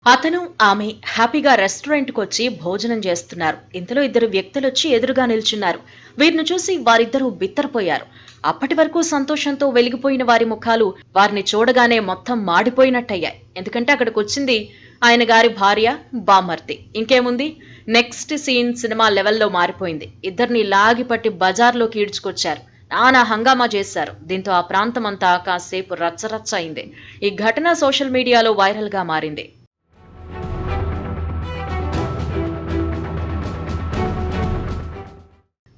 అతను ఆమె హ్యాపీగా రెస్టారెంట్‌కి వచ్చి భోజనం చేస్తున్నారు. ఇంతలో ఇద్దరు వ్యక్తులొచ్చి ఎదురుగా నిల్చున్నారు. వీరిని చూసి వారిద్దరూ బిత్తరపోయారు. అప్పటి వరకు సంతోషంతో వెలిగిపోయిన వారి ముఖాలు వారిని చూడగానే మొత్తం మాడిపోయినట్టయ్యాయి. ఎందుకంటే అక్కడికొచ్చింది ఆయన గారి భార్య, బామ్మర్ది. ఇంకేముంది? నెక్స్ట్ సీన్ సినిమా లెవెల్‌లో మారిపోయింది. ఇద్దరిని లాగిపట్టి బజార్‌లోకి ఈడ్చుకొచ్చారు. నానా హంగామా చేశారు. దీంతో ఆ ప్రాంతమంతా కాసేపు రచ్చరచ్చ అయింది. ఈ ఘటన సోషల్ మీడియాలో వైరల్‌గా మారింది.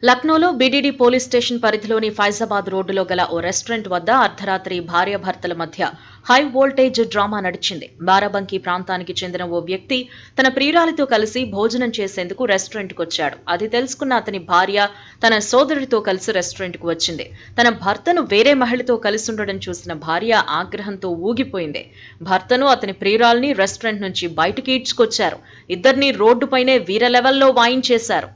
లక్నోలో బీడీడీ పోలీస్ స్టేషన్ పరిధిలోని ఫైజాబాద్ రోడ్డులో గల ఓ రెస్టారెంట్ వద్ద అర్ధరాత్రి భార్యాభర్తల మధ్య హై వోల్టేజ్ డ్రామా నడిచింది. బారాబంకీ ప్రాంతానికి చెందిన ఓ వ్యక్తి తన ప్రియురాలితో కలిసి భోజనం చేసేందుకు రెస్టారెంట్కు వచ్చాడు. అది తెలుసుకున్న అతని భార్య తన సోదరుడితో కలిసి రెస్టారెంట్కు వచ్చింది. తన భర్తను వేరే మహిళతో కలిసి ఉండడం చూసిన భార్య ఆగ్రహంతో ఊగిపోయింది. భర్తను అతని ప్రియురాల్ని రెస్టారెంట్ నుంచి బయటకి ఈడ్చుకొచ్చారు. ఇద్దరిని రోడ్డుపైనే వీర లెవెల్లో వాయించేశారు.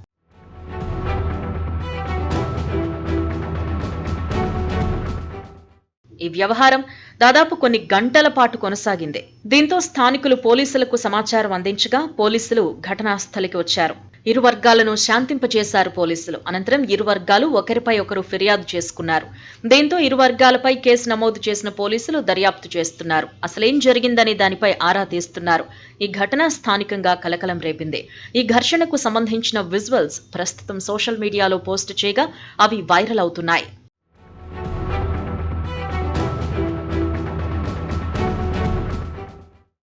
ఈ వ్యవహారం దాదాపు కొన్ని గంటల పాటు కొనసాగింది. దీంతో స్థానికులు పోలీసులకు సమాచారం అందించగా పోలీసులు ఘటనా స్థలికి వచ్చారు. ఇరు వర్గాలను శాంతింపజేశారు పోలీసులు. అనంతరం ఇరు వర్గాలు ఒకరిపై ఒకరు ఫిర్యాదు చేసుకున్నారు. దీంతో ఇరు వర్గాలపై కేసు నమోదు చేసిన పోలీసులు దర్యాప్తు చేస్తున్నారు. అసలేం జరిగిందని దానిపై ఆరా తీస్తున్నారు. ఈ ఘటన స్థానికంగా కలకలం రేపింది. ఈ ఘర్షణకు సంబంధించిన విజువల్స్ ప్రస్తుతం సోషల్ మీడియాలో పోస్టు చేయగా అవి వైరల్ అవుతున్నాయి.